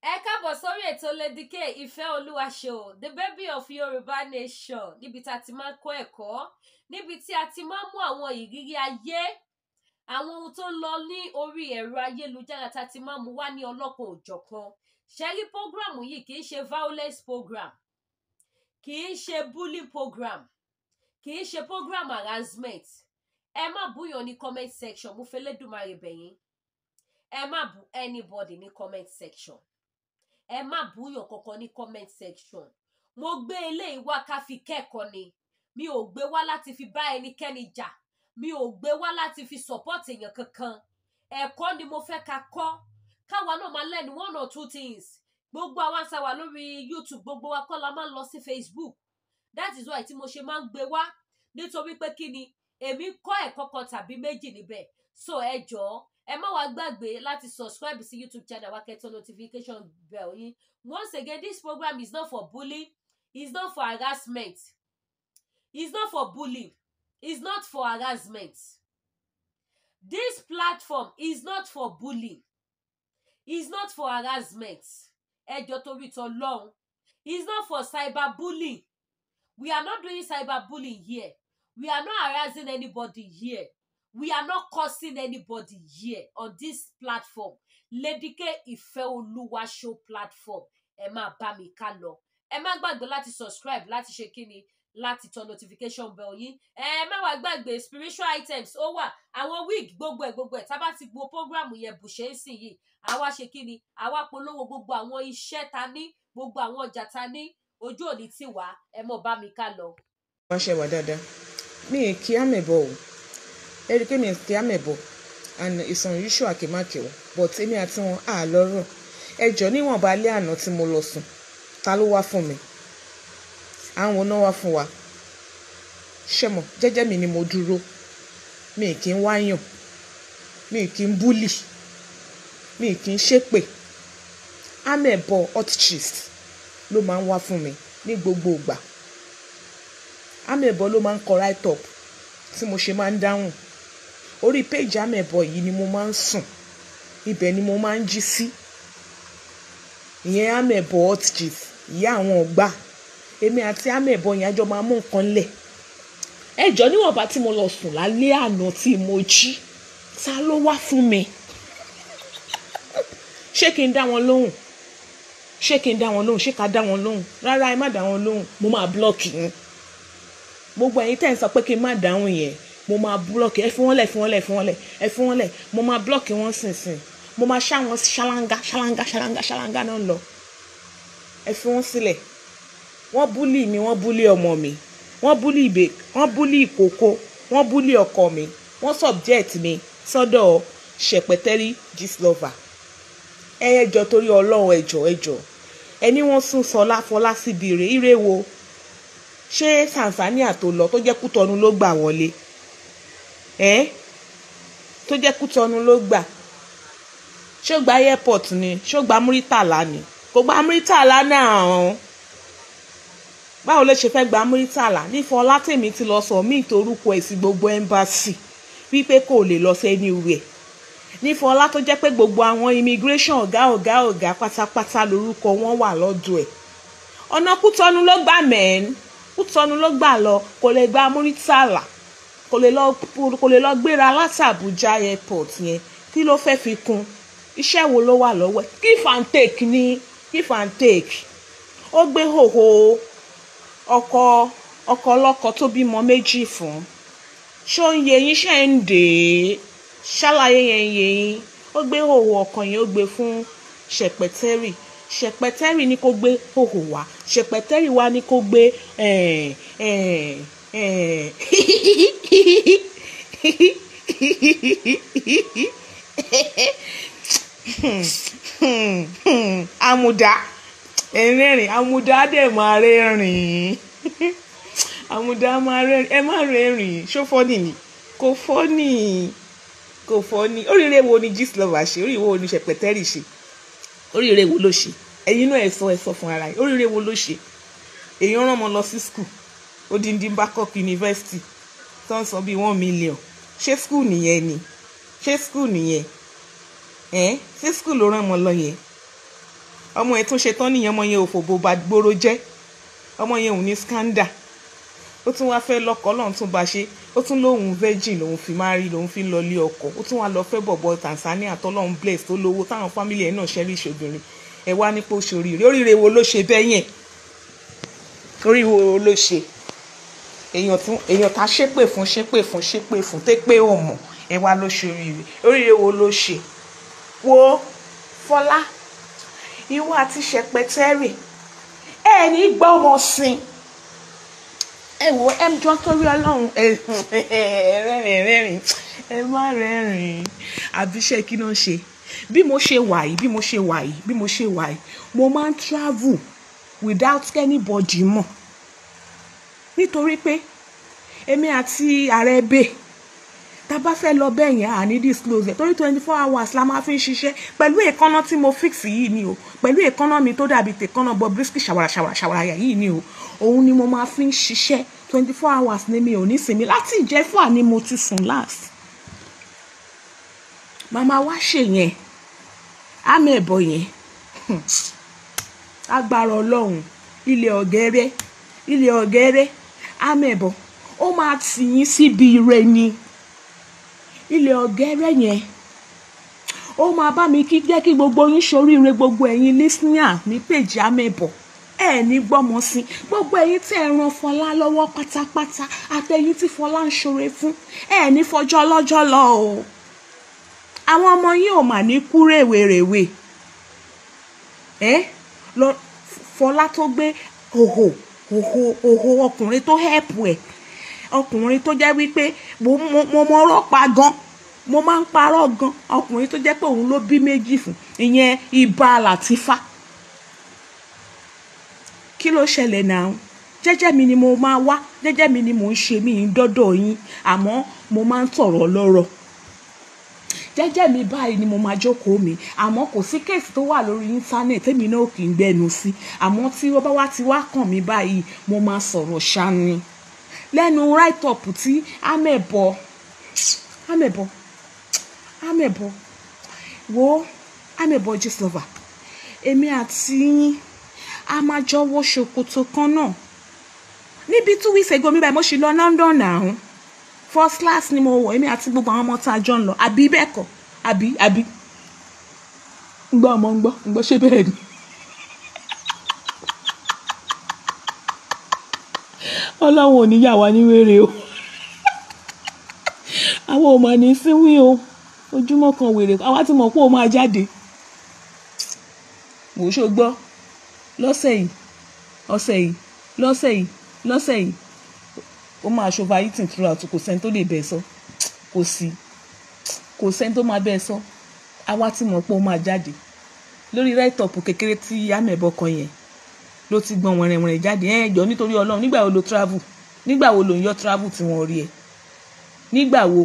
Ẹ káàbọ̀ sórí ètò Lady K Ìfẹ́olúwa show, the baby of Yorùbá nation, níbi tí a ti máa ń kọ́ ẹ̀kọ́, níbi tí a ti máa ń mú àwọn ìrírí ayé, àwọn ohun tó ń lọ ní orí ẹ̀rọ ayélujára tá a ti máa ń mú wá ní ọlọ́kan òjọ̀kan. Ṣẹ́rí prógrámù yìí kì í ṣe violence program, kì í ṣe bullying program, kì í ṣe program harassment. Ẹ má búyàn ní comment section, mo fẹ́ l'Èdùmàrè bẹ̀ yín. Ẹ má bú anybody ní comment section. Ẹ má búyàn kankan ní comment section. Mo gbé eléyìí wá ká fi kẹ́kọ̀ọ́ ni. Mi ò gbé wá láti fi bá ẹnikẹ́ni jà. Mi ò gbé wá láti fi support èèyàn kankan. Ẹ̀kọ́ ni mo fẹ́ ká kọ́. Káwa náà máa learn one or two things. Gbogbo àwa tá wà lórí YouTube, gbogbo wa kọ́ la máa ń lọ sí Facebook. That is why tí mo ṣe máa ń gbé wá. Nítorí pé kí ni, èmi kọ́ ẹ̀kọ́ kan tàbí méjì níbẹ̀. So ẹ jọ̀ọ́, ẹ má wá gbàgbé láti subscribe sí YouTube channel wa, kẹ́ tàn notification bell yín. Once again, this program is not for bullying, it's not for harassment, it's not for bullying, it's not for harassment. This platform is not for bullying, it's not for harassment. Ẹ jọ̀ọ́ torí t'Ọlọ́run. It's not for cyberbullying. We are not doing cyberbullying here. We are not harassing anybody here. We are not cursing anybody here on this platform. Lady K Ìfẹ́olúwa show platform. Ẹ má bá mi ká lọ. Ẹ má gbàgbé láti subscribe, láti ṣe kíni, láti tàn notification bell yín. Ẹ má wá gbàgbé spiritual items ó wà. Àwọn wig gbogbo ẹ̀ tá bá ti gbọ́ program yẹn bù ṣe ń sìn yìí. Àwa ṣe kíni, àwa polówó gbogbo àwọn iṣẹ́ ta ní, gbogbo àwọn ọjà ta ní. Ojú òní tì wá. Ẹ má bá mi ká lọ. Wọ́n ṣe wà dáadáa. Mi kí á mẹ̀bọ̀ o. Eri pé mi kí á mẹ̀bọ̀ and it's unusual kí n má kí o, but èmi àti wọn á lọ́rọ̀. Ẹ jọ̀ọ́ níwọ̀nba alẹ́ àná tí mo lọ sùn, ta ló wá fún mi? Àwọn náà wá fún wa. Ṣé mọ̀, jẹ́jẹ́ mi ni mo dúró. Mi kì í wáyàn, mi kì í búlì, mi kì í ṣépè. Amẹ̀bọ̀ hot gist ló máa ń wá fún mi ní gbogbo ìgbà. Amẹ̀bọ̀ ló máa ń kọ write up tí mo ṣe máa ń dáhùn. Orí page Amẹ̀bọ̀ yìí ni mo máa ń sùn, ibẹ̀ ni mo máa ń jí sí. Ìyẹn Amẹ̀bọ̀ hot gist, ìyá àwọn ọ̀gbà. Èmi àti Amẹ̀bọ̀ yẹn àjọ máa mú nǹkan lẹ̀. Ẹ jọ̀ọ́ níwọ̀nba tí mo lọ sùn lálẹ́ àná tí mo jí, ta ló wá fún mi? Ṣé kí n dá wọn lóhùn? Ṣé kí n dá wọn lóhùn? Ṣé ká dá wọn lóhùn? Rárá, ẹ má dá wọn lóhùn. Mo máa block yín. Gbogbo ẹ̀yin tẹ́ ń sọ pé kí n má dáhùn yẹn, mo máa block. Ẹ fi wọ́n lẹ̀, fi wọ́n lẹ̀, fi wọ́n lẹ̀, ẹ fi wọ́n lẹ̀. Mo máa block wọn sínsìn. Mo máa ṣá wọn ṣáláńgá náà lọ. Ẹ fi wọ́n sílẹ̀. Wọ́n búlì mi, wọ́n búlì ọmọ mi. Wọ́n búlì ìbè, wọ́n búlì ìkòkò, wọ́n búlì ọkọ mi. Wọ́n subject mi sọ́dọ̀ Ṣẹ̀pẹ̀tẹ́rí Gistlover. Ẹ jọ̀ọ́ torí Ọlọ́run, ẹ jọ̀ọ́. Ẹni wọ́n sún Sọlá Fọlá síbi ire wo? Ṣé Tanzania tó lọ tó jẹ́ Kútọ́nù ló gbà wọlé? Tó jẹ́ Kútọ́nù ló gbà. Ṣé ó gba airport ni? Ṣé ó gba Muritala ni? Kò gba Muritala náà. Báwo ló ṣe fẹ́ gba Muritala? Ní Fọlátèmi ti lọ sọ mí torúkọ ẹ̀ sí gbogbo embassy wípé kò lè lọ sí anywhere. Ní Fọlá tó jẹ́ pé gbogbo àwọn immigration ọ̀gá pátápátá lórúkọ wọn wà lọ́dọ̀ ẹ̀. Ọ̀nà Kútọ́nù ló gbà mẹ́rin. Kútọ́nù ló gbà lọ, kò lè gba Muritala, kò lè lọ gbéra láti Abuja airport yẹn. Kí ló fẹ́ fi kún? Iṣẹ́ wo ló wà lọ́wọ́ ẹ̀? Give and take ni, give and take. Ó gbé hòhò ọkọ ọlọ́kọ tó bímọ méjì fún. Ṣó ń yé yín, ṣe ń dè é? Ṣàlàyé yẹn yé yín. Ó gbé hòhò ọkọ yẹn, ó gbé fún Ṣẹ̀pẹ̀tẹ́rì. Ṣẹ̀pẹ̀tẹ́rì ní kó gbé hòhò wá. Ṣẹ̀pẹ̀tẹ́rì wá ní kó gbé àmùdá ẹ̀rìn. Àmùdá dẹ̀ máa rẹ́rìn. Àmùdá máa rẹ́rìn. Ẹ má rẹ́rìn. Ṣó fọ́nì ni? Kò fọ́nì. Oríire wo ni Gistlover ṣe? Oríire wo ni Ṣẹ̀pẹ̀tẹ́rì ṣe? Oríire wo ló ṣe? Ẹ̀yin náà ẹ sọ fún ara yín. Oríire wo ló ṣe? Èèyàn rán ọmọ lọ sí school, odindi Babcock University, tó ń san bíi 1 million. Ṣé school nìyẹn ni? Ṣé school nìyẹn? Ṣé school ló rán ọmọ lọ yẹn? ọmọ yẹn tó ṣe tán nìyẹn, ọmọ yẹn ò fòbò bá gbòòrò jẹ́, ọmọ yẹn ò ní scandal, ó tún wá fẹ́ lọ́kọ, Ọlọ́run tún bá ṣe, ó tún lóhun virgin lòun fi máa rí, lòun fi ń lọlé ọkọ, ó tún wá lọ fẹ́ bọ̀bọ̀ Tanzania tọ́lọ́run bless tó lówó, táwọn family ẹ̀ náà ṣẹ́rí ìṣòbìnrin, ẹ wá nípò ṣoríire. Oríire wo ló ṣe bẹ́ẹ̀ yẹn? Oríire wo ló ṣe? èèyàn tá ṣépè fún tẹ́ pé ò mọ̀, ẹ wá ló ṣoríire. Oríire wo ló ṣe? Wo Fọlá, ìwọ àti Ṣẹpẹtẹrì ẹ ní gbọ́mọ sin. Ẹ wo ẹmjọ torí Ọlọ́run rẹ́rìn ẹ má rẹ́rìn. Àbíṣe kí ló ń ṣe? Bí mo ṣe wà yìí, mo máa ń travel without anybody mọ̀, nítorí pé èmi àti ààrẹ bẹ́ẹ̀ tá bá fẹ́ lọ bẹ́ẹ̀ yẹn à ní disclose torí 24 hours la máa fi ń ṣiṣẹ́ pẹ̀lú èékánná tí mo fix yìí ni o, pẹ̀lú èékánná mi tó dàbí tèékánná Bobrisky ṣàwàrà yìí ni o, òun ni mo máa fi ń ṣiṣẹ́ 24 hours ni mi ò ní sinmi. Láti Ìjẹ̀fà ni mo ti sùn last. Màmá wá ṣe yẹn àmẹ́bọ̀ yẹn agbára Ọlọ́run, ilé ọ̀gẹ́rẹ́ àmẹ́bọ̀ ó máa tì yín síbi ire ni. Ilé ọ̀gẹ́rẹ́ yẹn ó máa bá mi jẹ́ kí gbogbo yín ṣoríire, gbogbo ẹ̀yin listener ní page àmẹ́bọ̀ ẹ ní gbọ́mọ sí, gbogbo ẹ̀yin tí ẹ ràn Fọlá lọ́wọ́ pátápátá àtẹ̀yin tí Fọlá ń ṣoore fún ẹ ní fọjọ́ ọlọ́jọ́ lọ o. Àwọn ọmọ yín ò mà ní kú rèwerèwe. Fọlá tó gbé òhò ọkùnrin tó help ẹ̀, ọkùnrin tó jẹ́ wípé mo mọ ọlọ́pàá gan, mo máa ń parọ́ gan, ọkùnrin tó jẹ́ pé òun ló bí méjì fún, ìyẹn Ìbà Làtífà. Kí ló ṣẹlẹ̀ náà? Jẹ́jẹ́ mi ni mo máa wá, jẹ́jẹ́ mi ni mo ń ṣe, mí ń dọ́dọ̀ yín, àmọ́ mo máa ń tọ̀rọ̀ lọ́rọ̀. Jẹ́jẹ́ mi báyìí ni mo máa jókòó mi, àmọ́ kò sí kéèsì tó wà lórí íńtánẹ̀tì tèmi náà kì í gbẹnu sí, àmọ́ tí ó bá wá ti wá kàn mí báyìí mo máa sọ̀rọ̀ ṣáni. Lẹ́nu write up tí àmẹ́bọ̀ wo àmẹ́bọ̀ Gistlover, èmi àti yín a máa jọ wọ ṣòkòtò kan náà. Níbi 2 weeks ago mi báyìí mo ṣì lọ London náà, first class ni mo wọ̀, èmi àti gbogbo àwọn ọmọ tá a jọ ń lọ, àbí bẹ́ẹ̀ kọ́, àbí gbọ́ ṣé bẹ́ẹ̀ ni. Ọlọ́run ò ní yà wá ní wèrè o, àwọn ò mà ní síwí o, ojúmọ́ kan wèrè, àwa ti mọ̀ pé ó máa jáde. Mo ṣó gbọ́ lọ́sẹ̀ yìí ó máa ṣova eating throughout, kò sẹ́ni tó lè bẹ́ẹ̀ sọ, kò sẹ́ni tó máa bẹ́ẹ̀ sọ. Àwa ti mọ̀ pé ó máa jáde lórí write up kékeré tí àmẹ́bọ̀ kan yẹn ló ti gbọ́n wẹ̀rẹ̀wẹ̀rẹ̀ jáde. Jọ nítorí Ọlọ́run, nígbà wo lo travel? Nígbà wo lo ń yọ travel tí wọ́n rí ẹ? Nígbà wo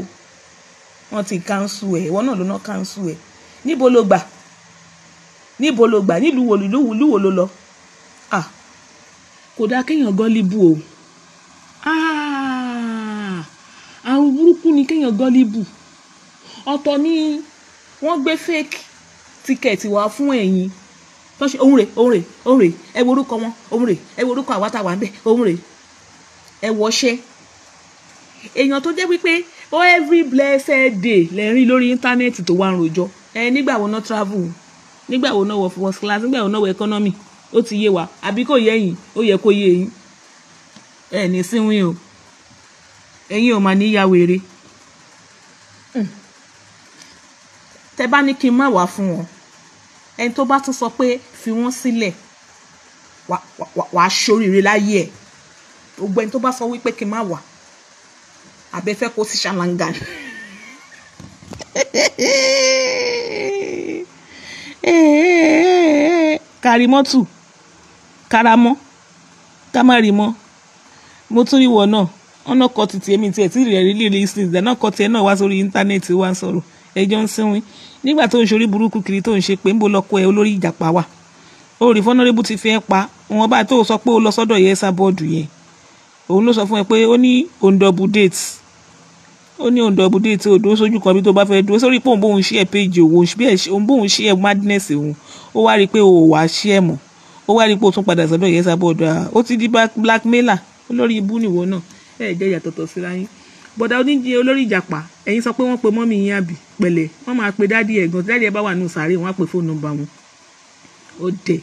wọ́n ti cancel ẹ̀? Ìwọ náà ló ná cancel ẹ̀. Níbo lo gbà? Nílùú wo ló lọ? Kò dáa kéèyàn gọ́líbù o. Àrùn burúkú ni kéèyàn gọ́líbù. Ọ̀tọ̀ ni wọ́n gbé fake ticket wá fún ẹ̀yin tó ṣe òun rè ẹ wo orúkọ wọn, òun rè ẹ wo orúkọ àwa tá wà ń bẹ̀, òun rè ẹ wọṣẹ́. Èèyàn tó jẹ́ wípé every blessed day lẹ́ ń rí lórí íńtánẹ́ẹ̀tì tó wá ń rojọ́. Nígbà wo náà travel? Nígbà wo náà wọ first class? Nígbà wo náà wọ economy? Ó ti yé wa, àbí kò yé yín? Ó yẹ kó yé yín. Ẹ ní síwín o, ẹ̀yin ò mà ní ya wèrè. Tẹ bá ní kí n má wá fún wọn, ẹni tó bá tún sọ pé fi wọ́n sílẹ̀ wàá ṣoríire láyé ẹ̀. Gbogbo ẹni tó bá sọ wípé kí n má wá, àbẹ́fẹ́ kó sí ṣàlàngàn. Kàrímọ́tù karamọ́ kámárìmọ́, mo tún rí wọ náà, ọ̀nà kọ́ ti tiẹ̀ mi tiẹ̀ tí rẹ̀ rí lílé sleeves ẹ̀ náà kọ́ tiẹ̀ náà wá sórí íńtánẹ́ẹ̀tì wá ń sọ̀rọ̀ ẹjọ́ ń sínwín. Nígbà tó ń ṣorí burúkú kiri tó ń ṣe pé ń bo lọ́kọ ẹ olórí ìjàpá wà, ó rí fọ́nọ́rẹ́bù ti fi ẹ́ pa wọn báyìí tó sọ pé ó lọ sọ́dọ̀ yẹ ẹ́sà bọ́ọ̀dù yẹn. Òun ló sọ fún ẹ pé ó ní òǹdọ̀bù date, odò sójú kan bí tó bá fẹ́ dúró sórí pé òun bóun ṣí ẹ péjì òun bóun ṣí ẹ madness òun ó wá rí i pé o ò wá ṣí ẹ̀ mọ́, ó wá rí i pé o tún padà sọ́dọ̀ Ìyá Esabod, ó ti di blackmailer, olórí ibú nìwọ náà, jẹ́ ìyàtọ̀tọ̀ síra yín. Bọ̀dá oníjì olórí ìjàpá, ẹ̀yin sọ pé wọ́n pe mọ́mì yín àbí pẹ̀lẹ́, wọ́n máa pe dádì ẹ̀ gan, dádì ẹ̀ bá wà nù sàárè wọ́n á pe fóònù nọ́mbà wọn. Ó dẹ̀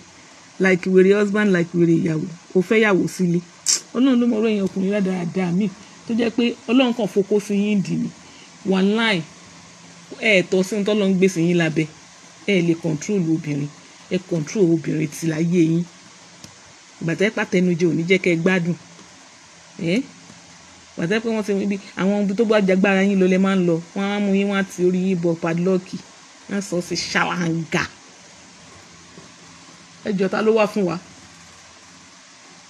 like wèrè husband like wèrè ìyàwó, ó fẹ́ yàwó sílé. Ọlọ́run ló mọ ọ̀rọ̀ èèyàn ọkùnrin dáadáa míì tó jẹ́ pé Ọlọ́run kàn fokó sí yín dì ní wàláì, tọ́ sí ní tọ́lọ́ ń gbé sí yín lábẹ́, lè control obìnrin, control obìnrin ti láyé yín. Bàtẹ́ pàtẹnujẹ ò ní jẹ́ kẹ́ gbádùn. Bàtẹ́ pé wọ́n ti wí bí àwọn ibi tó bá jagbára yín lọ lẹ máa ń lọ, wọ́n á mú yín, wọ́n á ti orí yín bọ padlọ́ọ̀kì, wọ́n á sọ sí ṣàwáǹgà. Ẹjọ́ ta ló wá fún wa?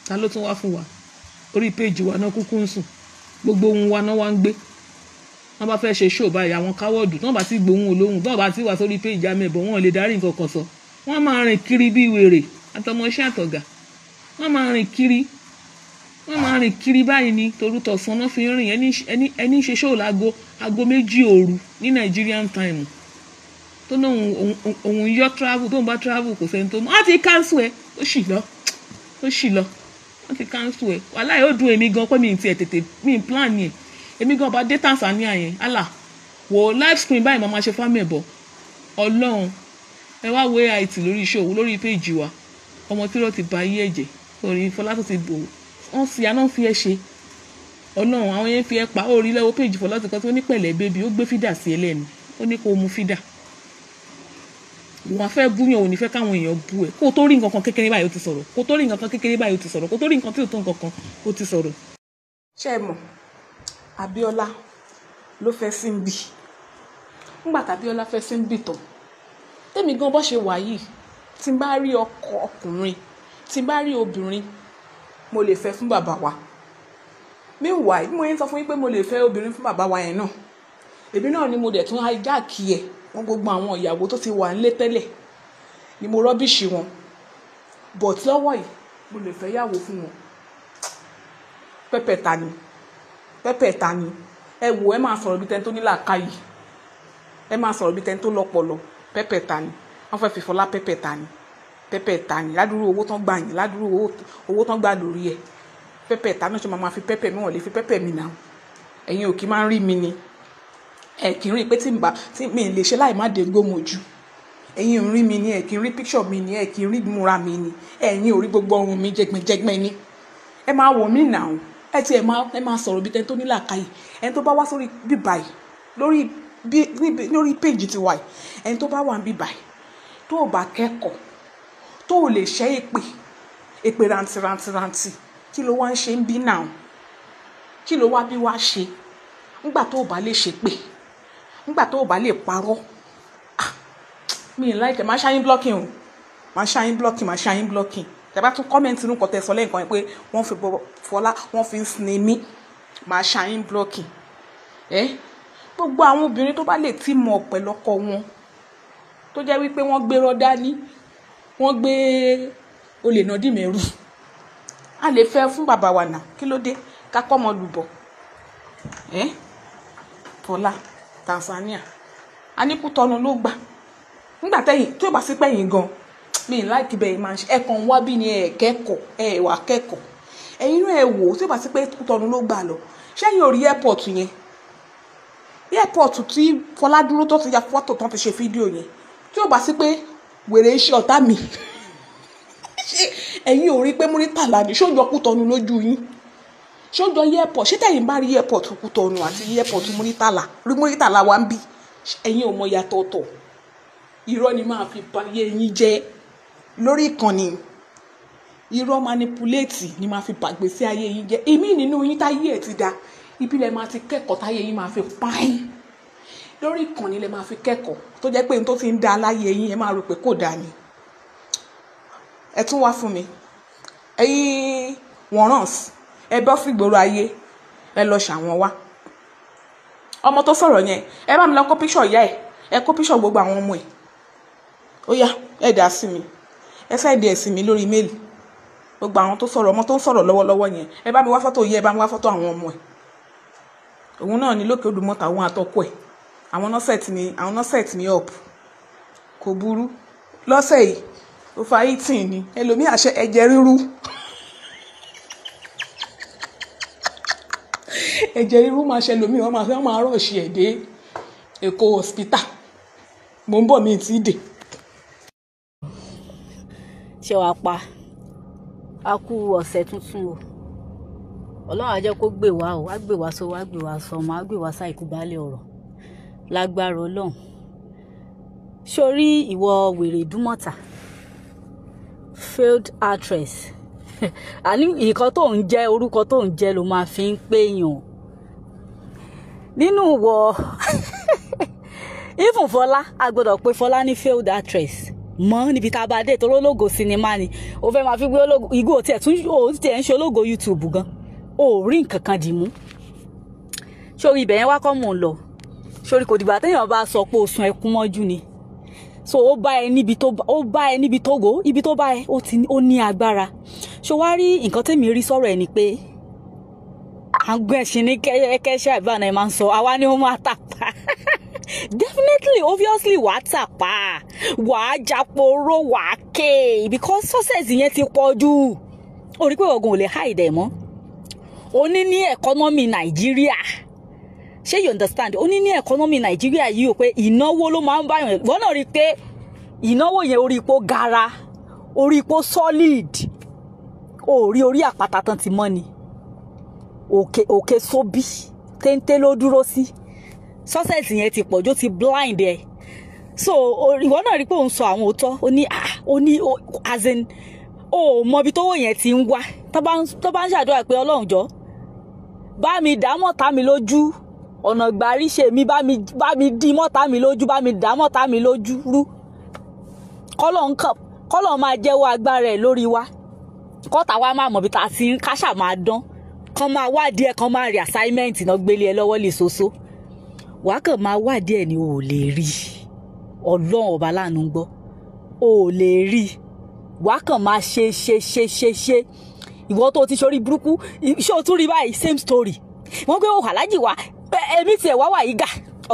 Ta ló tún wá fún wa? Orí péjì wa náà kúkú ń sùn, gbogbo ohun wa náà wá ń gbé. Wọ́n bá fẹ́ ṣe show báyìí, àwọn káwọ́ọ̀dù tí wọ́n bá ti gbóhùn olóhùn, tí wọ́n bá ti wà sórí péjì amẹ̀bọ̀, wọn ò lè darí nǹkan kan sọ. Wọ́n máa rìn kiri bí wèrè, àtọmọṣẹ́ àtọ̀gà. Wọ́n máa rìn kiri báyìí ni torútọ̀sán náà fi ń rìn. Ẹni ṣe show láago 2 òru ní Nigerian time. Tó náà òun yọ travel, tó ń bá travel kò sẹ́ni tó mọ̀. Wọ́n ti cancel ẹ̀, ó sì lọ. Wọ́n ti cancel ẹ̀. Wàhálà yóò dùn èmi gan pé mi ti ẹ̀ tètè mi plan yẹn. Èmi gan bá dé Tanzania yẹn, wo live stream báyìí máa ṣe fámì ẹ̀bọ̀. Ọlọ́run ẹ wá wo AIT lórí show lórí péjì wa. Ọmọ tí ló ti ba ayé ẹ̀jẹ̀, orí Fọlá tó ti bò wọ́n fi aná fi ẹ ṣe. Ọlọ́run àwọn yẹn fi ẹ pa orí lẹ́wọ́ péjì Fọlá tó kọ́ tó ní pẹ̀lẹ́ bébí, ó gbé fídà sí ẹlẹ́nu, ó ní kó mu fídà. Wọ́n fẹ́ búyàn, ò ní fẹ́ káwọn èèyàn bú ẹ, kó tó rí nǹkan kan kékeré báyìí ó ti sọ̀rọ̀, kó tó rí nǹkan kan kékeré báyìí ó ti sọ̀rọ̀, kó tó rí nǹkan tí ò tó nǹkan kan ó ti sọ̀rọ̀. Ṣé ẹ mọ̀, Abíọ́lá ló fẹ́ Simbi. Nígbà t'Abíọ́lá fẹ́ Simbi tán, tèmi gan bó ṣe wà yìí, tí n bá rí ọkùnrin, tí n bá rí obìnrin, mo lè fẹ́ fún bàbá wa. Meanwhile, bí mo yẹn sọ fún yín pé mo lè fẹ́ obìnrin fún bàbá wa yẹn náà, èmi náà ni mo dẹ̀ tún hijack ẹ̀. Wọ́n gbogbo àwọn ìyàwó tó ti wà nílé tẹ́lẹ̀ ni mo rọ́bìṣì wọn, but lọ́wọ́ yìí mo lè fẹ́ yàwó fún wọn. Pẹ́pẹ́ ta ni ẹ wò, ẹ máa sọ̀rọ̀ bí tẹ́ni tó ní làákàyè, ẹ máa sọ̀rọ̀ bí tẹ́ni tó lọ́pọlọ. Pẹ́pẹ́ ta ni wọ́n fẹ́ fi Fọlá pẹ́pẹ́ ta ni ládùúrú owó tán gbà yín, ládùúrú owó tán gbà lórí ẹ̀. Pẹ́pẹ́ ta náà ṣe máa fi pẹ́pẹ́ mi, wọ́n lè fi pẹ́pẹ́ mi náà. Ẹ̀yin ò kí máa ń rí mi ni, ẹ kì í rí pé tí mi lè ṣe láì má dé gbómojú. Ẹ̀yin ò rí mi ni, ẹ kì í rí picture mi ni, ẹ kì í rí múra mi ni, ẹ̀yin ò rí gbogbo ọrùn mi jẹgbẹjẹgbẹ ni. Ẹ máa wò mí náà, ẹ máa sọ̀rọ̀ bí tẹ́ni tó ní làákàyè. Ẹni tó bá wá sórí bíbáyìí lórí péjì ti wà yìí, ẹni tó bá wà ní bíbáyìí tó ò bá kẹ́kọ̀ọ́, tó ò lè ṣẹ́ èpè rantiranti, kí ló wá ń ṣe ń bí náà? Kí ló wá bí wá ṣe? Nígbà tó ò bá lè ṣépè, nígbà tó ò bá lè parọ́, mi ì láìkẹ́, máa ṣáyín blocking. Tẹ́ bá tún kọ́mẹ̀ntì nínú kọ́tẹ́ sọ lẹ́ǹkan yẹn pé wọ́n fi Fọlá wọ́n fi ń sinmi mí, máa ṣáyín blocking. Gbogbo àwọn obìnrin tó bá lè tí mọ̀ pẹ̀lú ọkọ wọn, tó jẹ́ wípé wọ́n gbé rọ́dá ní, wọ́n gbé olè náà dì mẹ́rù, a lè fẹ́ fún bàbá wa náà. Kí ló dé ká kọ́ ọmọ lùbọ̀? Fọlá Tanzania a ní Kútọ́nù ló gbà. Nígbà tẹ́yìn tí ó bá sí pẹ́yìn gan, mi ì láìkí bẹ́ẹ̀ máa ń ṣe, ẹ̀kan wá bí ni wà kẹ́kọ̀ọ́. Ẹ̀yin náà ẹ wò, tí ó bá sí pé Kútọ́nù ló gbà lọ, ṣẹ́yìn ò rí airport yẹn, airport tí Fọlá dúró tó ti ya fọ́tò tán ti ṣe fídíò yẹn, tí ó bá sí pé wèrè iṣẹ́ ọ̀tá mi, ẹ̀yin ò rí pé Muritàlá ni, ṣó jọ Kútọ́nù lójú yín? Ṣó jọ airport? Ṣé tẹ̀yin bá rí airport Kútọ́nù àti airport Muritàlá wa ń bí, ẹ̀yin ò mọ yàtọ̀ ọ̀tọ̀? Irọ́ ni máa fi báyé yín jẹ́ lórí ìkànnì, irọ́ manipulate ni máa fi bàgbèsè ayé yín jẹ́. Èmi nínú yín táyé ẹ̀ ti da, ibi lẹ máa ti kẹ́kọ̀ọ́ táyé yín máa fi páyín. Lórí ìkànnì lẹ máa fi kẹ́kọ̀ọ́ tó jẹ́ pé n tó ti ń da láyé yín ẹ máa rò pé kò dáa ni. Ẹ tún wá fún mi, ẹ̀yin Warrants, ẹ bọ́ sí ìgboro ayé, ẹ lọ ṣàwọn wá. Ọmọ tó sọ̀rọ̀ yẹn, ẹ bá mi lọ kó píṣọ̀ ìyá ẹ̀, ẹ kó píṣọ̀ gbogbo àwọn ọmọ ẹ̀. Ó yá, ẹ dá sí mi, ẹ sẹ́ẹ̀dì ẹ̀ sí mi lórí méèlì. Gbogbo àwọn tó sọ̀rọ̀, ọmọ tó ń sọ̀rọ̀ lọ́wọ́lọ́wọ́ yẹn, ẹ bá mi wá fọ́tò ìyá, ẹ bá mi wá fọ́tò àwọn ọmọ ẹ̀. Òun náà ni lókè Odùmọ̀tà, òun àtọkọ ẹ̀, àwọn náà set me up. Kò burú. Lọ́sẹ̀ yìí overeating ni ẹlòmíì àṣẹ ẹ̀jẹ̀ ríru ẹ̀jẹ̀ ríru máa ṣe ẹlòmíì wọ́n máa rọ̀ọ̀ṣì ẹ̀ dé Èkó hospital mo ń bọ̀ mi ti dé. ṣé wàá pa a kú ọ̀sẹ̀ tuntun o Ọlọ́run á jẹ́ kó gbè wá o á gbè wá sówó á gbè wá sọmọ á gbè wá sáìkú baálé ọ̀rọ̀ lágbára Ọlọ́run. Sórí ìwọ wèrè Ìdúmọ̀tà failed actress àní nǹkan tó ń jẹ́ orúkọ tó ń jẹ́ ló máa fi ń péyàn nínú wọ even Fọlá a gbọ́dọ̀ pé Fọlá ní failed actress mọ́ níbi tá a bá dé torí ológo sinimá ni o fẹ́ máa fi gbé ológo igbó tiẹ̀ tún tiẹ̀ ń ṣe ológo YouTube gan o rí nǹkan kan dì mú sórí ibẹ̀ yẹn wá kọ́ mò ń lọ sórí kò dìgbà téèyàn bá sọ pé o sun ẹkún mọ́jú ni so ó bá ẹ níbi tó go ibi tó bá ẹ ó ní agbára ṣó wá rí nǹkan tèmi rí sọ̀rọ̀ ẹ ni pé àgbẹ̀sìn ní kẹ́ṣẹ́ àbíbáná ẹ máa ń sọ àwa ni ó máa tàpá definitely obviously wàá tàpá wàá jàporó wàá ké because success yẹn ti pọ̀ jù ó rí pé ọ̀gùn ò lè hide ẹ̀ mọ́ ó ní economy Nàìjíríà ṣé you understand ó ní economy Nàìjíríà yìí ó pé ìnáwó ló máa ń báyàn wọ́n náà rí i pé ìnáwó yẹn orí ipò gara orí ipò solid orí àpáta tán ti mọ́ ni òkè sóbì téńté ló dúró sí success yẹn ti pọ̀jù ti blind ẹ̀ so ìwọ náà rí i pé òun sọ àwọn òótọ́ ó ní as in ó mọ ibi tówó yẹn ti ń wá tó bá ń ṣàdúrà pé Ọlọ́run jọ bá mi dá mọ́ta mi lójú ọ̀nà ìgbàrí ṣe mi bá mi dí mọ́ta mi lójú bá mi dá mọ́ta mi lójú rú kọ́lọ̀ máa jẹ́wọ́ agbára ẹ̀ lórí wa kọ́ta wa máa mọ̀ bí ta sí káṣà máa dán kán máa wádìí ẹ̀ kán máa rí assignment náà gbélé ẹ lọ́wọ́ lè soso wàá kàn máa wádìí ẹ̀ ni o ò lè rí Ọlọ́run ọba láàánú gbọ́ o ò lè rí wàá kàn máa ṣe ìwọ tó ti sórí burúkú ṣé o tún rí báyìí same story wọ́n gbé òhà lájì wá èmi tiẹ̀ wá wà yìí gà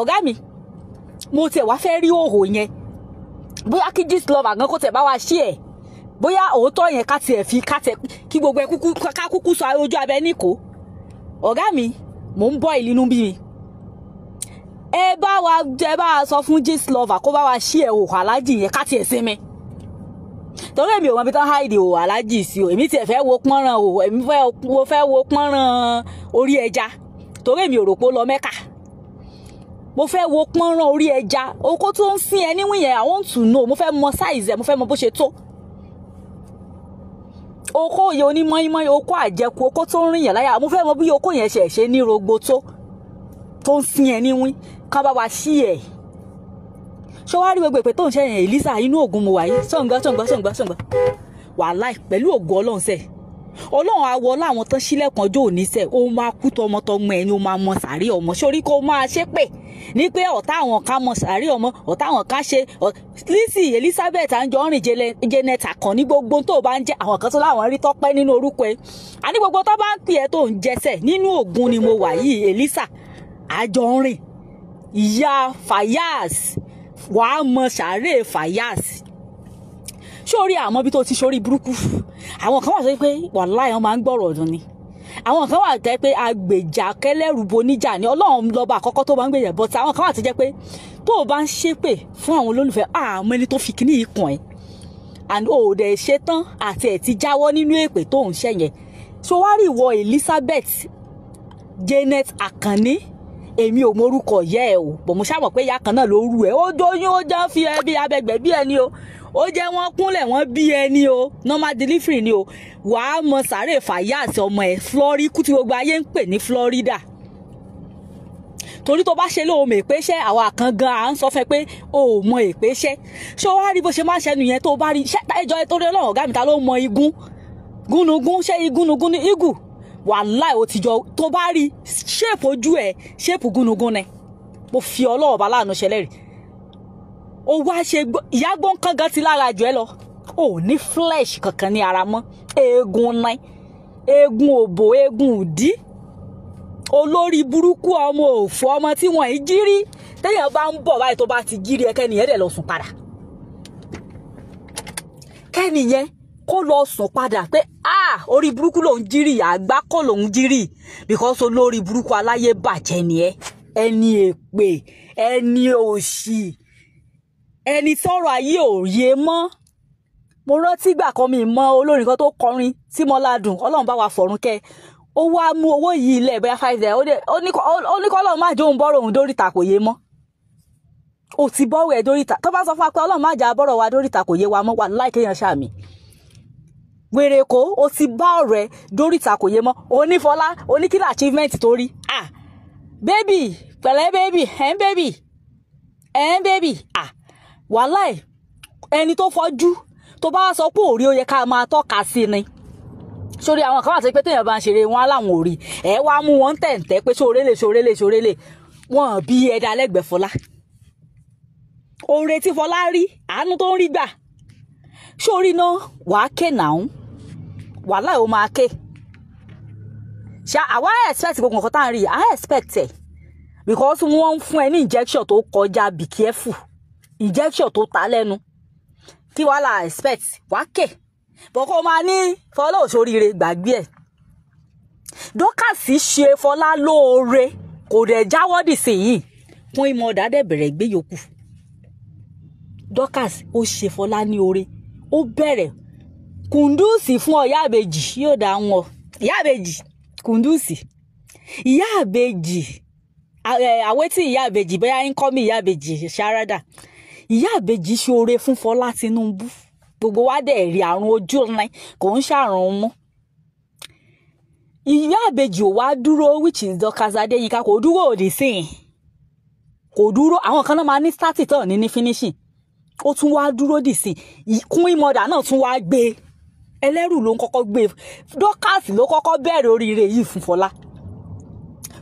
ọ̀gá mi mo tiẹ̀ wá fẹ́ rí òhò yẹn bóyá kí Gistlover gan kó tẹ̀ bá wa ṣí ẹ̀ bóyá òótọ́ yẹn ká tiẹ̀ kí gbogbo ẹ̀ kúkú sọ ojú abẹ níkò ọ̀gá mi mò ń bọ́ ìlú bí mi ẹ bá wa sọ fún Gistlover kó bá wa ṣí ẹ̀ òhò alájì yẹn ká tiẹ̀ sinmi torí èmi ò mọ ibi tán háìdì òhò alájì sí o èmi tiẹ̀ fẹ́ wo pọ́nrán òhò èmi fẹ́ wo pọ́nrán orí ẹja torí èmi ò rò pé ó lọ Mẹ́kà mo fẹ́ wo pọ́nrán orí ẹja oko tó ń sin ẹ níwìn yẹn I want to know mo fẹ́ mọ size ẹ mo fẹ́ mọ bó ṣe tó oko yẹn onímọ̀ọ́mọ́ oko àjẹkù oko tó ń rìn yẹn láyà mo fẹ́ mọ bí oko yẹn ṣe ní rogbo tó ń sin ẹ níwìn ká bá wa ṣí ẹ̀ ṣé wàá rí gbogbo ìpè tó ń ṣe yẹn Elisa inú ògùn mo wà yìí sọ̀ǹgbà wàláì pẹ̀lú ògùn Ọlọ́run sẹ́ẹ̀ Ọlọ́run àwọ̀ láwọn tán sílẹ̀kùn ọjọ́ òní sẹ̀ ó máa kú tọmọtọmọ ẹni ó máa mọ sàárè ọmọ sórí kó máa ṣépè ní pé ọ̀tá àwọn ká mọ sàárè ọmọ ọ̀tá àwọn ká ṣe Lizzy Elizabeth Anjorin Janet Akànní gbogbo tó bá ń jẹ́ àwọn kan tó láwọn rí tọ́pẹ́ nínú orúkọ ẹ̀ àní gbogbo tó bá ń pè ẹ́ tó ń jẹsẹ̀ nínú ògùn ni mo wà yìí Elisa Anjorin ìyá Fayaz wàá mọ sàárè Fayaz sórí àmọ́ bí tó ti sórí burúkú àwọn kan wà sọ pé wàláhì wọn máa ń gbọ́rọ̀ ọdún ni àwọn kan wà tẹ́ pé agbèjà kẹlẹ́rù boníjà ni Ọlọ́run lọ́ba àkọ́kọ́ tó bá ń gbèjà bọ́tà àwọn kan wà tó jẹ́ pé tó o bá ń ṣépè fún àwọn olólùfẹ́ àmọ́ ẹni tó fi kíní yìí kàn ẹ́ and o ò dẹ̀ ṣe tán àti ẹ̀ ti jáwọ́ nínú èpè tó ń ṣẹ̀ yẹn so wá rí ìwọ Elizabeth Janet Akànní èmi ò morúkọ yẹ ẹ o bọ̀ mo ṣàmọ̀ pé ìyá kan náà ló rú ẹ ó dóyún ó jẹ́ fi ẹbí abẹgbẹ̀ bí ẹni o ó jẹ́ wọ́n kúnlẹ̀ wọ́n bí ẹni o normal delivery ni o wàá mọ sàárè Fayaz ọmọ ẹ̀ Florida kú tí gbogbo ayé ń pè ní Florida torí tó bá ṣe lóhùn èpèṣẹ́ àwa kan gan à ń sọ fẹ́ pé o ò mọ èpèṣẹ́ ṣé o wá rí bó ṣe máa ń ṣẹnu yẹn tó bá rí ẹjọ́ torí Ọlọ́run ọ̀gá mi ta ló mọ igun gúnugún ṣé igúnugún ní igù wàláì ó ti jọ tó bá rí ṣéèpù ojú ẹ̀ ṣéèpù gúnugún ni mo fi Ọlọ́run bá láàánú ṣẹlẹ̀ rí ó wá ṣe ìyá gbọ́n kan gan ti lára jù ẹ lọ ò ní flesh kankan ní ara mọ́ eegun náà eegun òbò eegun òdí olórí burúkú ọmọ òfò ọmọ tí wọ́n yìí jírí téèyàn bá ń bọ̀ báyìí tó bá ti jírí ẹ kẹ́ni ẹ̀ dẹ̀ lọ sùn padà kẹ́nìyẹn kó lọ sùn padà pé orí burúkú lòún jírí àgbá kọ́ lòún jírí because olórí burúkú aláyé bàjẹ́ ni ẹ ẹni èpè ẹni òṣì ẹni tọ́rọ̀ ayé ò yé mọ́. mo rántí ìgbà kan mi mọ olórin kan tó kọrin tí mo ládùn Ọlọ́run bá wa fọ̀run kẹ́ ó wá mú owó yìí ilẹ̀ bóyá 5 naira ó ní kọ́ Ọlọ́run má jẹ́ òun bọ́rọ̀ òun dóríta kò yé mọ́. ó ti bọ́rọ̀ ẹ̀ dóríta tó bá sọ fún wa pé Ọlọ́run má jẹ́ bọ́rọ̀ wa dóríta kò yé wa mọ́ wà láìkéyàn ṣàmì wèrè kó o ti bá ọ̀rẹ́ dóríta kò yé mọ́ onífọlá oníkìlà achievement tó rí bébì pẹ̀lẹ́ bébì wàhálà ẹ̀ ẹni tó fọ́jú tó bá sọ pé òrí ó yẹ ká máa tọ́ka sí ni sórí àwọn kan wà sí pé téèyàn bá ń ṣeré wọn láwọn òrí ẹ wá mú wọn tẹ̀ǹtẹ̀ pé ṣorélè wọn bí ẹ̀dá lẹ́gbẹ̀ẹ́ Fọlá oore tí Fọlá rí àánú tó ń rí gbà sórí náà wàá ké nàún wàhálà ò máa ké ṣá àwa expect gbogbo nǹkan tá à ń rí I expect ẹ̀ because wọ́n ń fún ẹ ní injection tó kọjá be careful injection tó ta lẹ́nu kí wàhálà expect wàá ké bọ́ kó máa ní Fọlá òṣòríire gbàgbé ẹ̀ dọ́kàsí ṣe Fọlá lóore kò dẹ̀ jáwọ́ dì sí yìí fún ìmọ̀ ọ̀dà bẹ̀rẹ̀ gbé yòókù dọ́kàsí ó ṣe Fọlá ní oore ó bẹ̀rẹ̀ kùndùsì fún ọ ìyá àbèjì yóò dá wọn ìyá àbèjì kùndùsì ìyá àbèjì àwẹ́tí ìyá àbèjì bẹ́ẹ̀ ń kọ́ mi ìyá àbèjì ṣárádà ìyá àbèjì ṣe oore fún Fọlá Tinubu gbogbo wa dẹ̀ rí àrùn ojú ọ̀nà kò ń ṣàrùn mú ìyá àbèjì ò wá dúró which is Dorcas Adéyínká kò dúró òdì sí i kò dúró àwọn kan náà máa ní starting tán ní finishing ó tún wá dúró dì sí i kún ìmọ̀dà náà tún wá gbé ẹlẹ́rù ló ń kọ́kọ́ gbé Dorcas ló kọ́kọ́ bẹ̀rẹ̀ oríire yìí fún Fọlá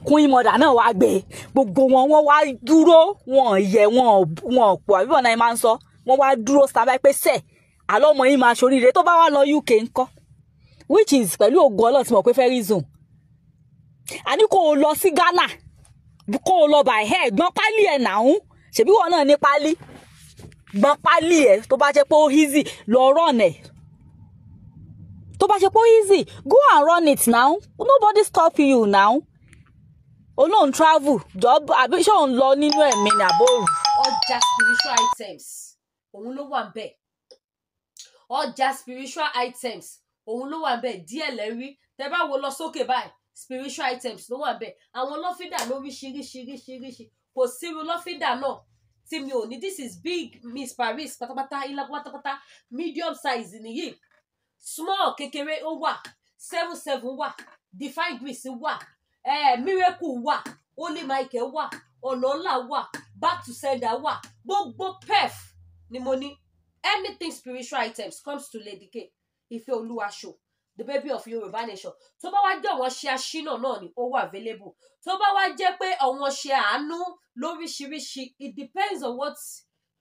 kún ìmọ̀dà náà wá gbé gbogbo wọn wá dúró wọn yẹ wọn pọ̀ àbí wọn náà máa ń sọ wọn wá dúró sábà pé sẹ́ẹ̀ àlọ́ ọmọ yìí máa ṣoríire tó bá wà lọ UK ńkọ́ which is pẹ̀lú ògo Ọlọ́run tí mo pé fẹ́ rí zoom àní kó o lọ sí Ghana kó o lọ by hair gbọ́n pálí ẹ̀ nàún ṣèbí wọn náà ní pálí gbọ́n pálí ẹ̀ tó bá jẹ́ pé ó easy lọ run ẹ̀ tó bá jẹ́ pé ó easy go and run it now nobody stop you now olóhùn travel job àbí ṣé òun lọ nínú ẹ̀mí ní àbóòrù. ọjà spiritual items òun ló wà bẹ́ẹ̀ ọjà spiritual items òun ló wà bẹ́ẹ̀ díẹ̀ lẹ́rí tẹ́ bá wo lọ sókè báyìí spiritual items ló wà bẹ́ẹ̀ àwọn lọ́fíńdà lóríṣiríṣiríṣiríṣi kò sírú lọ́fíńdà náà tí mi ò ní this is big Miss Paris pátápátá ilá pátápátá medium size nìyí small kékeré ó wà 77 wà Divine Grace wà Miracle wà Holy Michael wà ọ̀nà ńlá wà Back to Sender wà gbogbo pef ni mo ní anything spiritual items comes to Lady K Ife Oluwa Show the baby of Yoruba Nation tó bá wá jẹ́ àwọn ṣe aṣínà náà ni ó wà available tó bá wá jẹ́ pé àwọn ṣe àánú lóríṣiríṣi it depends on what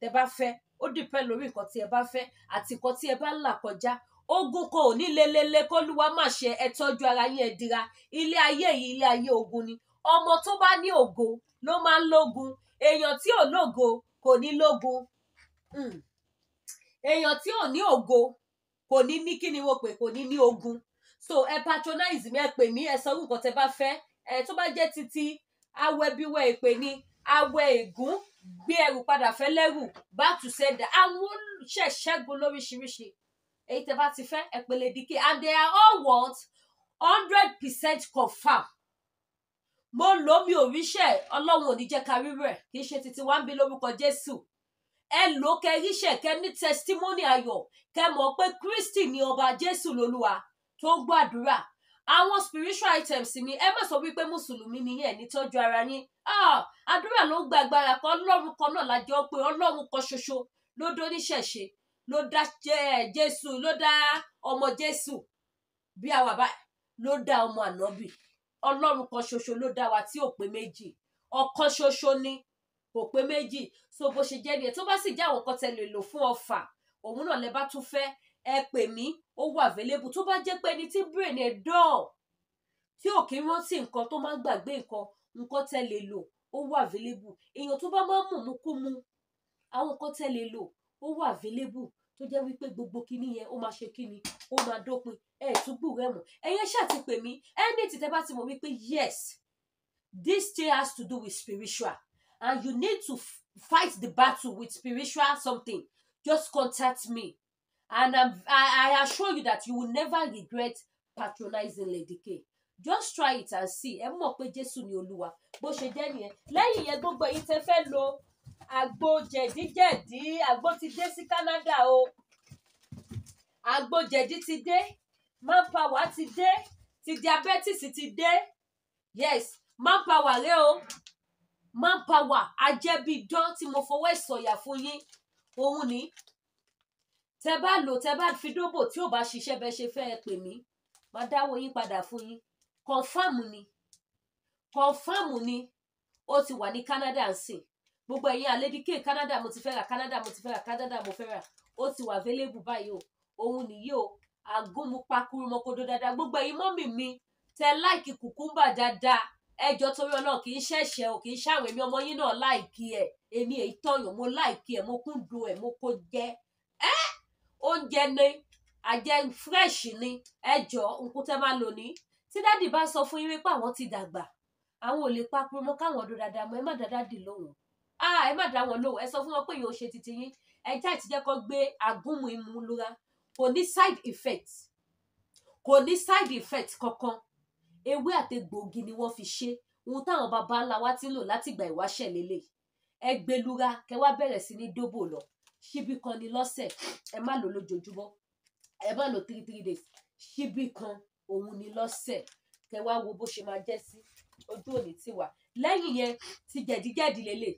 tẹ́ bá fẹ́ ó depend lórí nǹkan tí ẹ bá fẹ́ àti nǹkan tí ẹ bá ń là kọjá ogun kan ò ní lelele kólúwa má ṣe ẹ tọ́jú ara yín ẹ dira ilé ayé yìí ilé ayé ogun ni ọmọ tó bá ní ògo ló máa ń lógun èèyàn tí ò lógo kò ní lógun èèyàn tí ò ní ògo kò ní ní kí ni wọ́n pè kò ní ní ogun so ẹ patronize mi ẹ pè mí ẹ sọ nǹkan tẹ́ bá fẹ́ ẹ tó bá jẹ́ títí awẹ bíwẹ ìpè ní awẹ ègún gbé ẹrù padà fẹ́ lẹ́rù Back to Sender àwọn ṣẹṣẹgun lóríṣiríṣi èyí tẹ́ bá ti fẹ́ ẹ pè Lady K and they are all what 100% confirm mo lò mí òríṣẹ́ Ọlọ́run ò ní jẹ́ ká rí rẹ̀ kì í ṣe títí wá ń bí lórúkọ Jésù ẹ lò kẹ ríṣẹ́ kẹ ní testimony ayọ̀ kẹ mọ̀ pé Kristi ni ọba Jésù lolúwa tó ń gbàdúrà àwọn spiritual items ni ẹ má sọ wípé mùsùlùmí ni yẹn ní tọ́jú ara yín àdúrà ló ń gba agbára kan Ọlọ́run kan náà lájọ pé Ọlọ́run kan ṣoṣo ló dó níṣẹ̀ṣe ló dá Jésù ló dá ọmọ Jésù bí àwa báyìí ló dá ọmọ ànábì Ọlọ́run kan ṣoṣo ló dá wa tí ò pé méjì ọ̀kan ṣoṣo ni kò pé méjì so bó ṣe jẹ́ nìyẹn tó bá sì jẹ́ àwọn kan tẹ́ lè lò fún ọfà òun náà lẹ bá tún fẹ́ ẹ pè mí ó wà available tó bá jẹ́ pé ẹni tí brain ẹ̀ dán tí ò kí rántí nǹkan tó máa ń gbàgbé nǹkan tẹ́ lè lò ó wà available èèyàn tó bá máa ń mú kú mu àwọn nǹkan tẹ́ lè lò ó wà available tó jẹ́ wípé gbogbo kíní yẹn ó máa ṣe kíni ó máa dópin túbú rẹ̀ mọ̀ ẹ̀yẹn ṣáà ti pè mí ẹni tí tẹ́ bá ti mọ̀ wípé yes this thing has to do with spiritual and you need to fight the battle with spiritual something just contact me and I assure you that you will never regret patronizing Lady K. Just try it and see ẹ mọ̀ pé Jésù ni Olúwa bó ṣe jẹ́ nìyẹn lẹ́yìn yẹn gbogbo èyí tẹ́ fẹ́ lo àgbo jẹ̀díjẹ̀dí àgbo ti dé sí Canada o àgbo jẹ̀dí ti dé manpower ti dé ti diabetes ti dé yes manpower rẹ o manpower ajẹ́bídán tí mo fọwọ́ ìsọ̀yà fún yín òun ni tẹ́ bá lò tẹ́ bá fi dóbò tí ò bá ṣiṣẹ́ bẹ́ẹ̀ ṣe fẹ́ ẹ pè mí máa dáwọ́ yín padà fún yín confam ni ó ti wà ní Canada nsìn gbogbo ẹ̀yin àlédíkè Canada mo ti fẹ́ rà Canada mo fẹ́ rà ó ti wà available báyìí o òun nìyí o àgúnmu pakuru mọ́kòdó dáadáa gbogbo ẹ̀yin mọ́mì mi tẹ́ láìkì kùkúmbà dáadáa ẹjọ́ torí Ọlọ́run kì í ṣẹ̀ṣẹ̀ o kì í ṣàwọn èmi ọmọ yín náà láìkì ẹ̀ èmi èyí tọ̀yàn mo láìkì ẹ̀ mo kúndùn ẹ̀ mo kó jẹ́ oúnjẹ ni àjẹ fresh ni ẹjọ́ nǹkan tẹ́ máa lò ní tí dádì bá sọ fún yín wípé àwọn ti dàgbà àwọn ò lè pakuru mọ́ káwọn ọdún dáadáa mọ́ ẹ má dáadáa dì lóhùn ẹ má dá wọn lóhùn ẹ sọ fún wọn pé yóò ṣe titi yín ẹjá ìtìjẹ́ kan gbé àgúnmu imú lura kò ní side effect kankan ewé àtegbòogi ni wọ́n fi ṣe ohun táwọn baba ńlá wa ti lò látìgbà ìwáṣẹ̀ lélẹ̀ ẹ gbé lura kẹ́ wá bẹ̀rẹ̀ sí ní dóbò lọ ṣíbí kan ní lọ́sẹ̀ ẹ má lò lójoojúmọ́ ẹ má lò 3 days ṣíbí kan òun ní lọ́sẹ̀ kẹ́ wá wo bó ṣe máa jẹ́ sí ojú òní ti wà lẹ́yìn yẹn ti jẹ̀díjẹ̀dí lélẹ̀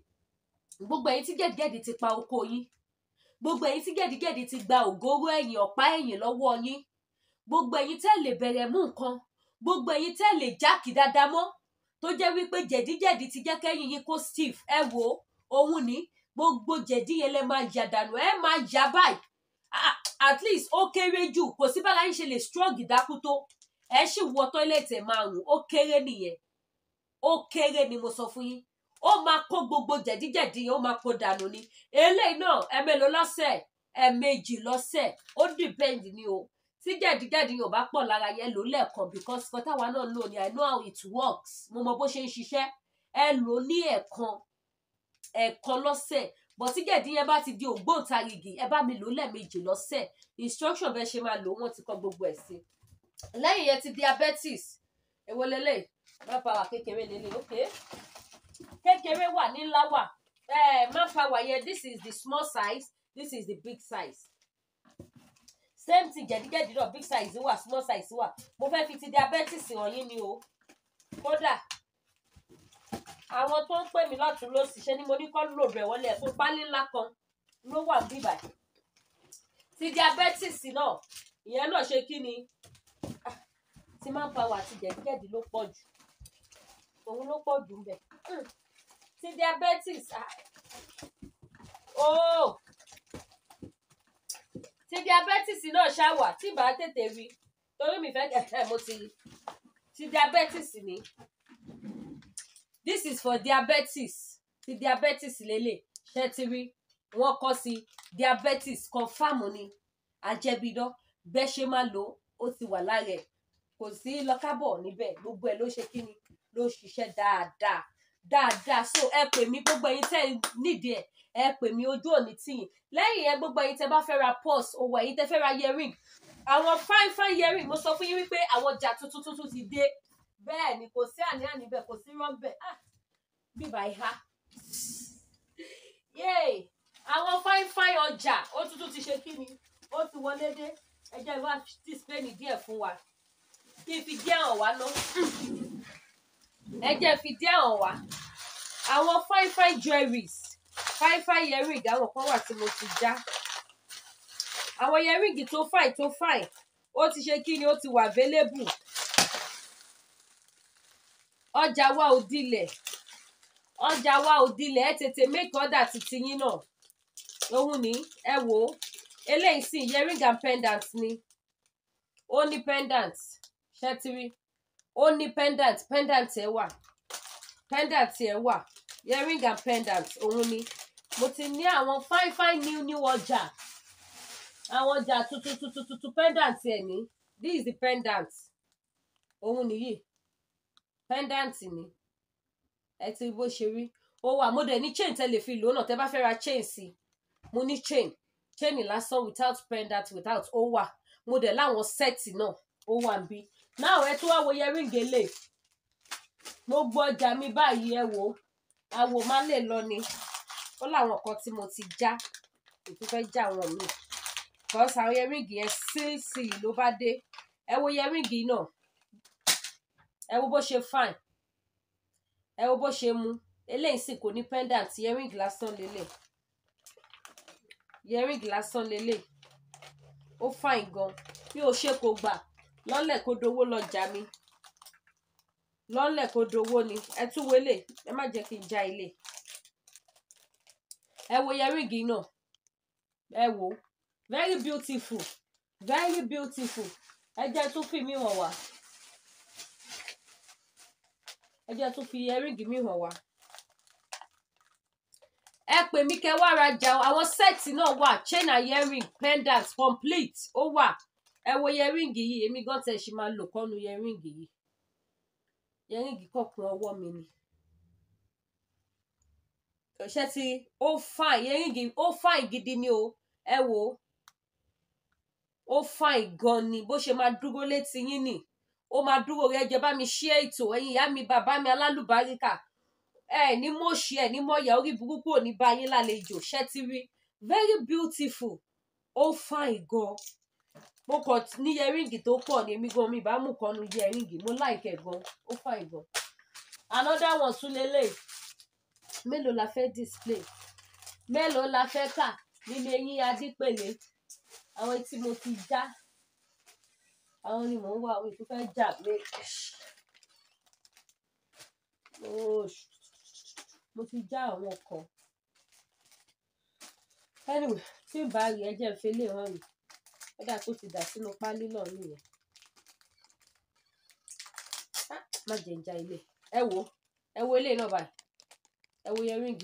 gbogbo ẹ̀yin tí jẹ̀díjẹ̀dí ti pa oko yín gbogbo ẹ̀yin tí jẹ̀díjẹ̀dí ti gba ògóró ẹ̀yìn ọ̀pá ẹ̀yìn lọ́wọ́ yín gbogbo ẹ̀yin tẹ́ lè bẹ̀rẹ̀ mú nǹkan gbogbo ẹ̀yin tẹ́ lè jákì dáadáa mọ́ tó jẹ́ wípé jẹ̀díjẹ̀dí ti jẹ́ kẹ́yìn yín kó stiff ẹ wò òun ní gbogbo jẹ̀dí yẹn lẹ máa yà dànù ẹ máa yà báyìí at least ó kéré jù kò sí bára yín ṣe lè strong dákú tó ẹ sì wọ tọ́ílẹ̀tì ẹ̀ máa rùn ó kéré nìyẹn ó kéré ni mo sọ fún yín ó máa kó gbogbo jẹ̀díjẹ̀dí yẹn ó máa kó dànù ni eléyìí náà ẹ̀mélòó lọ́sẹ̀ ẹ̀méjì lọ́sẹ̀ ó depend ni o tí jẹ̀díjẹ̀dí yóò bá pọ̀ lára yẹn lò lẹ́ẹ̀kan because kọ́tàwa náà lò ní I know how it works mo mọ bó ṣe ń ṣiṣẹ́ ẹ lò ní ẹ̀ẹ̀kan lọ́sẹ̀ but tí jẹ̀dí yẹn bá ti di ògbóǹtarìgì ẹ bá mi lò lẹ́ẹ̀mejì lọ́sẹ̀ instruction bẹ́ẹ̀ ṣe máa lò wọ́n ti kọ gbogbo ẹ̀ sí lẹ́yìn yẹn ti diabetes èwo lélẹ̀ manpower kékeré lélẹ̀ ok kékeré wà ní ńlá wà manpower yẹn this is the small size this is the big size same thing jẹ̀díjẹ̀dí náà big size wà small size wà mo fẹ́ fi ti diabetes hàn yín ni o kódà àwọn tó ń pè mí lọ́tún ló sì ṣe ni mo ní kọ́ lò bẹ̀ wọlé ẹ̀fún pálí ńlá kan ló wà bíbà ti diabetes náà ìyẹn náà ṣe kí ni ti manpower àti jẹ̀díjẹ̀dí ló pọ̀ jù òun ló pọ̀ jù ń bẹ̀ ti diabetes ti diabetes náà ṣáwà tí bá tètè rí torí mi fẹ́ mo ti rí ti diabetes ni this is for diabetes ti diabetes lélẹ̀ ṣe ti rí wọ́n kọ́ sí diabetes confam ni àjẹbídán bẹ́ẹ̀ ṣe máa lò ó ti wà lára ẹ̀ kò sí lọ́kábọ̀ níbẹ̀ gbogbo ẹ̀ ló ṣe kí ni ló ṣiṣẹ́ dáadáa so ẹ pè mí gbogbo ẹ̀yin tẹ́ nídìí ẹ pè mí ojú òní tìyìn lẹ́yìn yẹn gbogbo ẹ̀yin tẹ́ bá fẹ́ ra purse owó ẹ̀yin tẹ́ fẹ́ ra earring àwọn fine earring mo sọ fún yín wípé àwọn ọjà tuntun ti dé bẹ́ẹ̀ ni kò sí àní-àní bẹ́ẹ̀ kò sí rọ́bẹ̀ bíbá ìhá àwọn fine ọjà ó tuntun ti ṣe kí ni ó ti wọlé dé ẹ jẹ́ ìwà display ní díẹ̀ fún wa kí n fi díẹ̀ hàn wá náà ẹ jẹ́ fi díẹ̀ hàn wá àwọn fine jewelries fine earring àwọn kan wà tí mo ti já àwọn earring tó fine ó ti ṣe kí ni ó ti wà available ọjà wa ò dilẹ̀ ẹ tètè make order titi yín náà òun ní ẹ wò ó eléyìí sì earring and pendant ni ó ní pendant ṣẹ́tìrí ó ní pendant ẹ wà earring and pendant òun ni mo ti ní àwọn fine new ọjà àwọn ọjà tuntun pendant ẹ̀ ní this is the pendant òun nìyí pendant ni ẹ ti bó ṣe rí ó wà mo dẹ̀ ní chain tẹ́ lè fi lò náà tẹ́ bá fẹ́ ra chain sí mo ní chain lásán without pendant without ó wà mo dẹ̀ láwọn sẹ́ẹ̀tì náà ó wà ń bí náà ẹ tún wá wo earring gèlè mo gbọ́ ọjà mi báyìí ẹ wò àwò má lè lọ ni ó láwọn kan tí mo ti já ètò fẹ́ já wọn mi because àwọn earring yẹn sí ló bá dé ẹ wo earring náà ẹ wo bó ṣe fine ẹ wo bó ṣe mú eléyìí sì kò ní pendant earring lásán lélẹ̀ earring lásán lélẹ̀ ó fine gan bí o ṣe kò gbà lọ́lẹ̀ kó dowó lọ́jà mi lọ́lẹ̀ kó dowó ni ẹ tún wọlé ẹ má jẹ́ kí n já ilé ẹ wo earring náà ẹ wo very beautiful ẹ jẹ́ tún fi mí hàn wá ẹ jẹ́ tún fi earring mi hàn wá ẹ pè mí kẹ́ wá rajà àwọn sẹ́ẹ̀tì náà wà chain and earring pendant complete ó wà ẹ wo earring yìí èmi gan tẹ̀ ṣì máa lò kọ́nu earring yìí earring kọ̀ọ̀kan ọwọ́ mi ni ṣe ti ó fine earring ó fine gidi ni o ẹ wo ó fine gan ni bó ṣe máa dúró létí yín ni ó máa dúró rẹ jẹ bá mi ṣe ètò ẹ̀yin ìyá mi bàbá mi alálùbáríkà ẹ ní mo ṣe ẹ ní mo yà orí burúkú ò ní bá yín lálejò ṣe ti rí very beautiful ó fine gan mo kàn ní earring tó pọ̀ ní èmi gan mi bá mú kan nu earring mo like gan ó fine gan another one tún lélẹ̀ mélòó la fẹ́ display mélòó la fẹ́ kà nínú eyín adípèlé àwọn tí mo ti já àwọn ni mò ń wá àwọn ètò fẹ́ jà pé mo ti já àwọn kan anyway tí ì bá rí ẹjẹ́ ìfẹ́ lè hàn yìí ó dà tó ti dà sínú pálí náà nìyẹn má jẹ́ ń já ilé ẹ wo ilé náà báyìí ẹ wo earring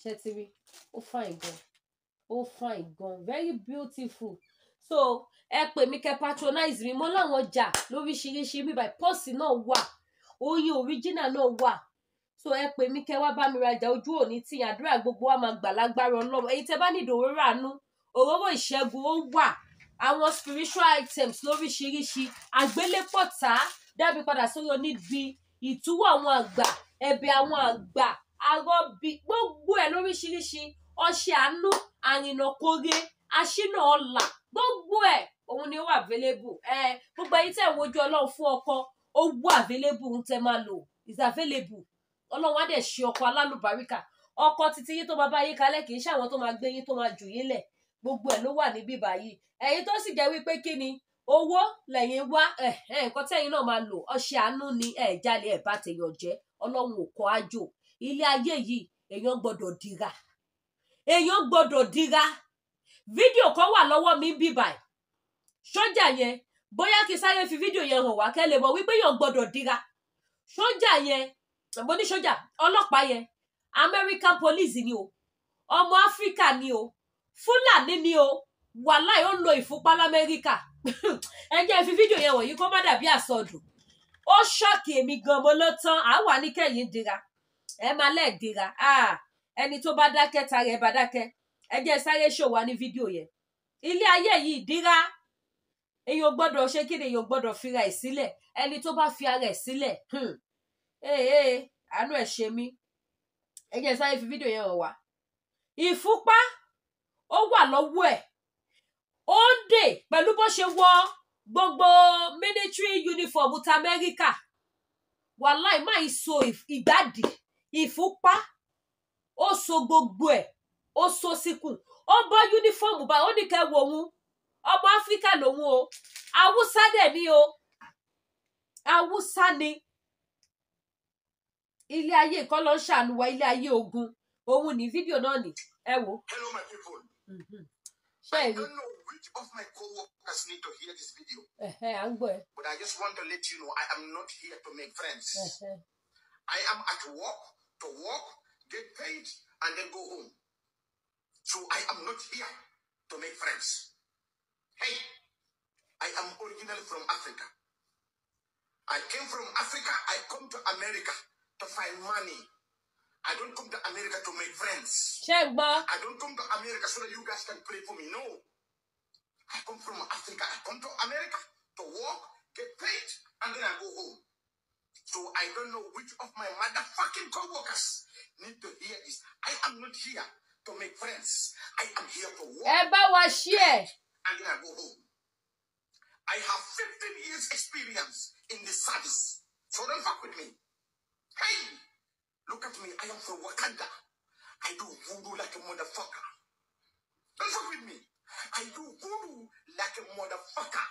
ṣe ti rí ó fine gan very beautiful so ẹ pè mí kẹ́ patronize mi mo láwọn ọjà lóríṣiríṣi mi báyìí pọ́ọ̀sì náà wà oyin original náà wà so ẹ pè mí kẹ́ wá bá mi rajà ojú òní tí àdúrà gbogbo wa máa gbà lágbára Ọlọ́run èyí tẹ́ bá ní òróró àánú òróró ìṣẹ́gun ó wà àwọn spiritual items lóríṣiríṣi àgbélépọ̀tà dábì padà sórí oníbi ìtúwọ̀ àwọn àgbà ẹ̀bẹ̀ àwọn àgbà arọ́bí gbogbo ẹ̀ lóríṣiríṣi ọṣẹ àánú àrìnàkóre aṣínà ọlà gbogbo ẹ̀ òun ni ó wà available gbogbo ẹ̀yin tẹ́ wojú Ọlọ́run fún ọkọ ó wà available ń tẹ́ máa lò is available Ọlọ́run á dẹ̀ ṣe ọkọ alálùbáríkà ọkọ títí yín tó máa bá yín kalẹ̀ kì í ṣe àwọn tó máa gbé yín tó máa jù yín lẹ̀ gbogbo ẹ̀ ló wà níbí báyìí ẹ̀yin tó sì jẹ́ wípé kí ni owó lẹ́yìn wá nǹkan tẹ́yin náà máa lò ọṣẹ àánú ni jalè bá tèèyàn jẹ́ Ọlọ́run ò kọ́ àjò ilé ayé yìí èèyàn gbọ́dọ̀ dira fídíò kan wà lọ́wọ́ mi bí báyìí sójà yẹn bóyá kí sáré fi fídíò yẹn hàn wá kẹ́ lè mọ̀ wípé èèyàn gbọ́dọ̀ dira sójà yẹn mo ní sójà ọlọ́pàá yẹn American police ni o ọmọ Áfíríkà ni o Fúlàní ni o wàláì ó ń lo ìfúnpá l'Amẹ́ríkà ẹ jẹ́ fi fídíò yẹn wọ̀nyí kó má dàbí àsọdùn ó ṣọ́ọ̀kì èmi gan mo ló tán àwa ní kẹ́yìn dira ẹ máa lẹ́ẹ̀ dira ẹni tó bá dákẹ́ tara ẹ bá dákẹ́ ẹ jẹ́ sáré ṣòwò ní fídíò yẹn ilé ayé yìí dira èèyàn gbọ́dọ̀ ṣe kí ni èèyàn gbọ́dọ̀ fira ẹ̀ sílẹ̀ ẹni tó bá fi ara ẹ̀ sílẹ̀ àánú ẹ̀ ṣe mí ẹ jẹ́ sáré fi fídíò yẹn hàn wá ìfúnpá ó wà lọ́wọ́ ẹ̀ ó ń dè pẹ̀lú bó ṣe wọ gbogbo military uniform ti Amẹ́ríkà wàláì máa ń so ìgbàdì ìfúnpá ó so gbogbo ẹ̀ ó so síkùn ó bọ́ uniform báyìí ó ní kẹ́ wo òun ọmọ Áfíríkà lòun o Haúsá dẹ̀ ni o Haúsá ni ilé ayé kan ló ń ṣàánú wa ilé ayé ogun òun ní fídíò náà ní ẹ wò. Hello my people. I don't know which of my co-workers need to hear this video. À ń gbọ́ ẹ. But I just want to let you know I am not here to make friends. I am at work to work, get paid, and then go home. So I am not here to make friends. Hey, I am originally from Africa. I came from Africa. I come to America to find money. I don't come to America to make friends. Check, boy. I don't come to America so that you guys can pray for me. No. I come from Africa. I come to America to work, get paid, and then I go home. So I don't know which of my motherfucking co-workers need to hear this. I am not here to make friends. I am here to work. Share. And then I go home. I have 15 years experience in this service. So don't fuck with me. Hey, look at me. I am from Wakanda. I do voodoo like a motherfucker. Don't fuck with me. I do voodoo like a motherfucker.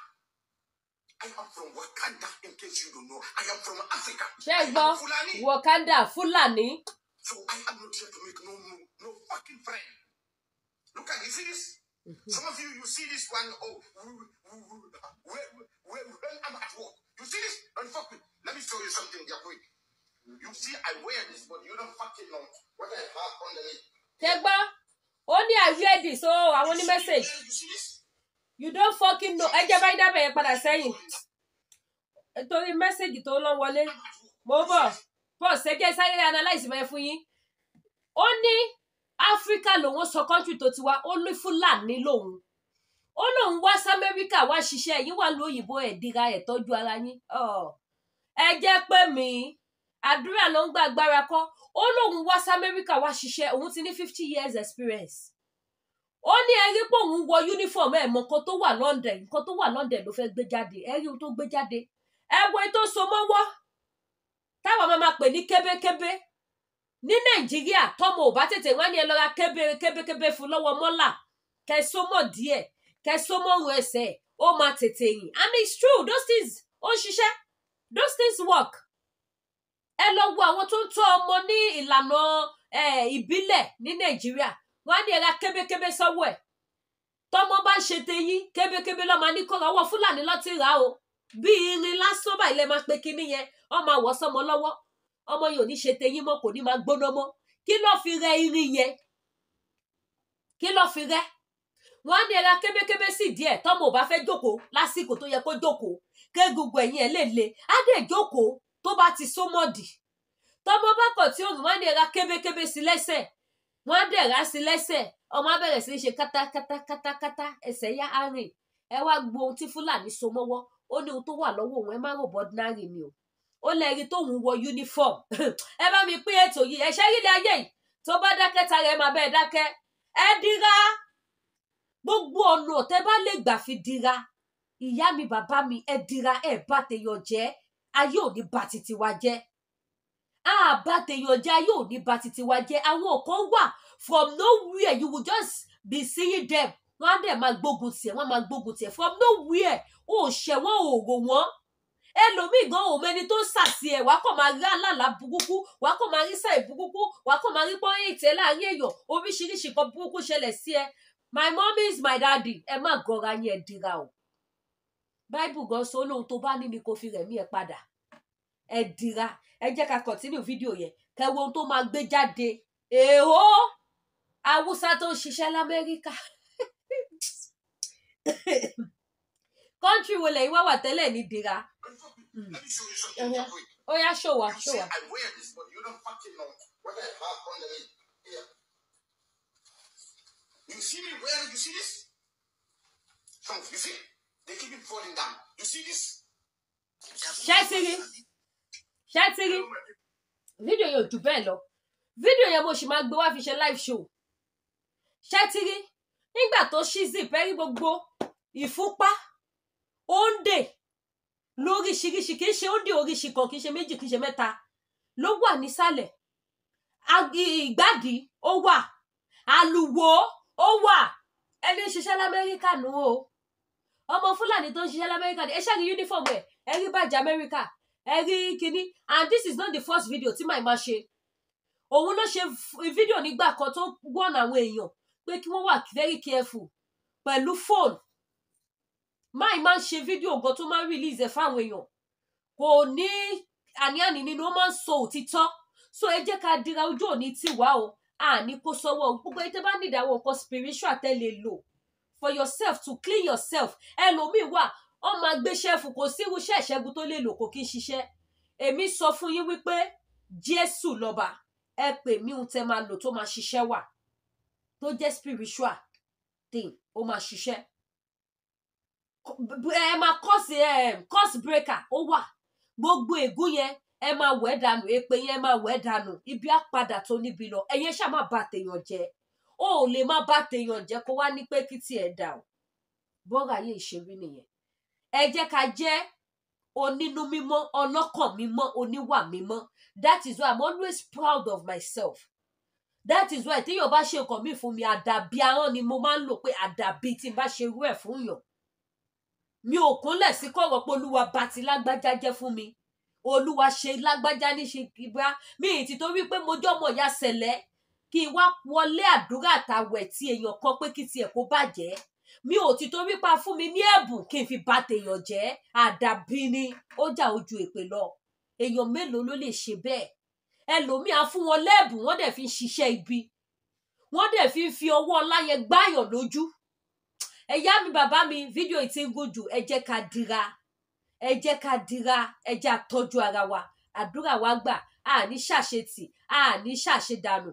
I am from Wakanda, in case you don't know. I am from Africa. Check, boy. Wakanda, Fulani. So I am not here to make no fucking friend. Look at, you see this? Some of you see this one, when I'm at work. You see this? Don't fuck with. Let me show you something there quick. You see, I wear this, but you don't fucking know what I have underneath. Check, boy. Only I wear this, so I want the message. You see this? You don't fucking know. I just buy that by what I'm saying. Torí message tó lọ wọlé. Mo bọ̀. Pause ṣe sáré analyze me fún yín. Ó ní Africa lòun sọ country tó ti wá, ó ní Fúlàní lòun. Ó lòun wá sí America wá ṣiṣẹ́, yín wà lóyìnbó ẹ̀ dira ẹ̀ tọ́jú ara yín. Ẹ jẹ́ pé mi àdúrà ló ń gba agbára kọ́. Ó lòun wá sí America wá ṣiṣẹ́, òun ti ní 50 years experience. Ó ní ẹ rí pé òun wọ uniform ẹ̀ mọ̀ nǹkan tó wà London ló fẹ́ gbé jáde. Ẹ rí ohun tó gbé jáde. Ẹ wo ètò so mọ́wọ́ táwọn máa pè ní kébékébé ní Nàìjíríà tọ́mọ ò bá tètè wá ní ẹ lọ ra kébékébé fún lọ́wọ́ mọ́là kẹsọ́mọ̀ díẹ̀ kẹsọ́mọ̀ ọ̀rùn ẹsẹ̀ ó máa tètè yìn. And it's true, those things ó ń ṣiṣẹ́, those things work. Ẹ lọ wo àwọn tó ń tọ́ ọmọ ní ìlànà ìbílẹ̀ ní Nàìjíríà, wọ́n á ní ẹ ra kébékébé sọ́wọ́ ẹ̀. Tọ́mọ bá ń ṣe teyín kébékébé lọ́ọ́ máa ní kọ́ra ọwọ́ Fúlàní lọ́ọ́ ti rà o. Bí irin lásán báyìí lẹ máa pe kinní yẹn, ọ máa wọ̀ sọmọ lọ́wọ́. Ọmọ yìí ò ní ṣe teyín mọ́, kò ní máa gbóná mọ́. Kí ló fi rẹ irin yẹn? Kí ló fi rẹ? Wọ́n á ní ẹra kébékébé sí díẹ̀ tọ́mọ ò bá fẹ́ jókòó lásìkò tó yẹ kó jókòó. Kégungun ẹ̀yìn ẹ̀ lè le. Á dẹ̀ jókòó tó bá ti sómọ̀dì. Tọ́mọ bá kọ̀ tí òun, wọ́n á ní ẹra kébékébé sí lẹ́sẹ̀. Wọ́n á dẹ̀ rá sí lẹ́sẹ̀. Ọmọ á bẹ̀rẹ̀ sí í ṣe kátá ẹsẹ̀ yá á rìn. Ẹ wá gbọ́ ohun tí Fúlàní so mọ́wọ́. Ó ní ohun tó wà lọ́wọ́ òun, ẹ má rò bọ́dínárì ni o. Ó lẹ́rìí tóun wọ uniform. Ẹ bá mi pín ètò yìí, ẹ̀ṣẹ́ rí ilé ayé yìí. Tó bá dákẹ́ tara ẹ máa bẹ́ẹ̀ dákẹ́. Ẹ dira. Gbogbo ọ̀nà tẹ́ bá lè gbà fi dira. Ìyá mi, bàbá mi, ẹ dira, ẹ bá tèèyàn jẹ́. Ayé ò ní bá titi wa jẹ́. Bá tèèyàn jẹ́, ayé ò ní bá titi wa jẹ́. Àwọn kan wà from nowhere, you will just be seeing them. Wọ́n á dẹ̀ máa gbógun tiẹ̀, wọ́n máa gbógun tiẹ̀ from nowhere. Ó ṣẹ̀wọ̀n òògùn wọn. Ẹlòmíì gan òun ẹni tó ń sàsì ẹ̀, wàá kàn máa rí àlàlà burúkú, wàá kàn máa rí sáì burúkú, wàá kàn máa rí pọ́n ìtẹ́ láàrin èèyàn, oríṣiríṣi kan burúkú ṣẹlẹ̀ sí ẹ. My mommy is my daddy. Ẹ má gọra yín, ẹ dira o. Bible gan sọ lóhun tó bá ní ni kò fi rẹ̀mí ẹ padà. Ẹ dira. Ẹ jẹ́ ká continue fídíò yẹn. Kẹ́ wo ohun tó máa gbé jáde. Èho Haúsá tó ń ṣiṣẹ́ l'Amẹ́ríkà. Country wo lẹ́yìn wá wà tẹ́lẹ̀ ní dira. Let me show you something real quick. Ó yá show wa. You say I wear this, but you don't fucking know what I have underneath. Here. You see me wearing, you see this? You see? They keep it falling down. You see this? Ṣẹ́tìrì. Fídíò yóò jù bẹ́ẹ̀ lọ. Fídíò yẹn mo ṣì máa gbé wá fi ṣe live show. Ṣẹ́tìrì. Nígbà tó ṣí zip ẹ rí gbogbo ìfúnpá òǹdè lóríṣiríṣi, kì í ṣe òǹdè oríṣi kan, kì í ṣe méjì, kì í ṣe mẹ́ta ló wà nísàlẹ̀. Ìgbàdí ó wà, àlùwò ó wà. Ẹni ń ṣiṣẹ́ l'Amẹ́ríkà nù o. Ọmọ Fúlàní tó ń ṣiṣẹ́ l'Amẹ́ríkà ẹ ṣáà rí uniform ẹ rí bàjẹ́ Amẹ́ríkà, ẹ rí kinní. And this is not the first video tí màá máa ṣe. Òun ló ṣe fídíò nígbà kan tó wọ́n àwọn èèyàn pé kí wọ́n wà very careful pẹ̀lú fóònù. Máì máa ń ṣe fídíò gan tó máa ń release ẹ̀ fáwọn èèyàn. Kò ní àní-àní nínú, ó máa ń sọ òtítọ́. So ẹ jẹ́ ká dira, ojú òní tì wá o. Àní kó sọ́wọ́ gbogbo ẹ tẹ́ bá nídìí àwọn nǹkan spiritual tẹ́ lè lò for yourself to clean yourself. Ẹlòmíì wà ó máa gbé ṣẹ́fù kò sí irú iṣẹ́ ìṣẹ́gun tó lè lò kò kí ń ṣiṣẹ́. Èmi sọ fún yín wípé Jésù lọ́ba, ẹ pè mí ohun tẹ́ máa lò tó máa ṣiṣẹ́ wà tó jẹ́ spiritual thing ó máa ṣiṣẹ́. Ẹ máa course breaker ó wà, gbogbo ègún yẹn ẹ máa wẹ̀ dànù, èpè yẹn máa wẹ̀ dànù, ibi á padà tó níbi lọ. Ẹ̀yin ṣáà má bà tèèyàn jẹ́, ó lè má bà tèèyàn jẹ́ kó wá ní pé kí tiẹ̀ dà o. Bọ́ọ̀rọ̀ ayé ìṣeré nìyẹn. Ẹ jẹ́ ká jẹ́ onínú mímọ́, ọlọ́kàn mímọ́, oníwà mímọ́. That is why I'm always proud of myself. That is why téèyàn bá ṣe nǹkan míì fún mi, àdàbí ahọ́n ni mo máa ń lò pé àdàbí tí n bá ṣe irú ẹ̀ fún yàn. Mi ò kúnlẹ̀ sí kọ̀rọ̀ pé Olúwa bá ti lágbájá jẹ́ fún mi. Olúwa ṣe lágbájá ní ṣe kíbá. Mi ì ti torí pé mo jọ́mọ ìyá sẹ̀lẹ̀ kí n wá wọlé àdúrà àtàwẹ̀ tí èèyàn kan pé kí tiẹ̀ kó bàjẹ́. Mi ò ti torí pa fún mi ní ẹ̀bùn kí n fi bà tèèyàn jẹ́. Àdàbí ni ó jà ojú èpè lọ. Èèyàn mélòó ló lè ṣe bẹ́ẹ̀? Ẹlòmíì á fún wọn lẹ́bùn, wọ́n dẹ̀ fi ń ṣiṣẹ́ ibi. Wọ́n dẹ̀ fi ọwọ́ ọlá yẹn gbáyàn lójú. Ẹ̀yá mi bàbá mi, fídíò yìí ti ń gùn jù, ẹ jẹ́ ká dira. Ẹ jẹ́ ká dira, ẹ jẹ́ àtọ́jú ara wa. Àdúrà wa gbà, a ní ṣàṣetì, a ní ṣàṣedànù,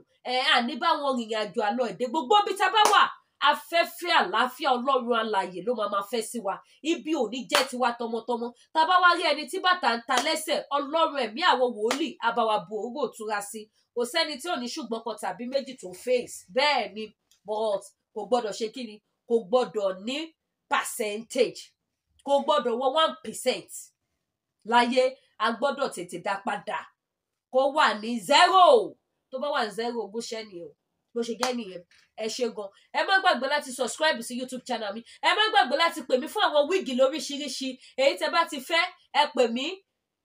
a ní báwọn rìnrìn àjò àlọ èdè gbogbo bí tá bá wà. Afẹ́fẹ́ àlàáfíà Ọlọ́run alààyè ló máa fẹ́ sí wa. Ibi ò ní jẹ́ tiwa tọmọtọmọ. Tá bá wá rí ẹni tí bàtà ń ta lẹ́sẹ̀, Ọlọ́run ẹ̀mí àwọn wòlíì á bá wa bo owó ìtura sí. Kò sẹ́ni tí ò ní ṣùgbọ́n kan tàbí méjì tó face. Bẹ́ẹ̀ ni, but kò gbọ́dọ̀ ṣe kí ni? Kò gbọ́dọ̀ ní percentage. Kò gbọ́dọ̀ wọ 1%. Láyé a gbọ́dọ̀ tètè dá padà. Kó wà ní 0. Tó bá wà ní 0 bó ṣe ni o. Bó ṣe jẹ́ nìyẹn. Ẹ ṣé gan. Ẹ má gbàgbé láti subscribe sí YouTube channel mi. Ẹ má gbàgbé láti pè mí fún àwọn wíìgì lóríṣiríṣi. Èyí tẹ́ bá ti fẹ́, ẹ pè mí.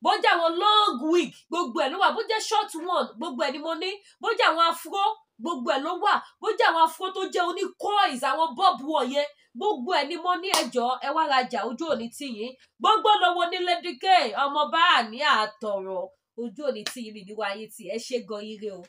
Bó jẹ́ àwọn long wig, gbogbo ẹ̀ ló wà. Bó jẹ́ short one, gbogbo ẹ̀ ni mo ní. Bó jẹ́ àwọn afro, gbogbo ẹ̀ ló wà. Bó jẹ́ àwọn afro tó jẹ́ oní coils, àwọn bob wọ̀nyẹn, gbogbo ẹ̀ ni mo ní. Ẹjọ́ ẹ wá rajà, ojú òní tì yín. Gbogbo lọ́wọ́ ní Lady K, ọmọ bá ní àtọ̀rọ̀. Ojú òní tì yín mi níwáyé tí ẹ ṣé gan ire o.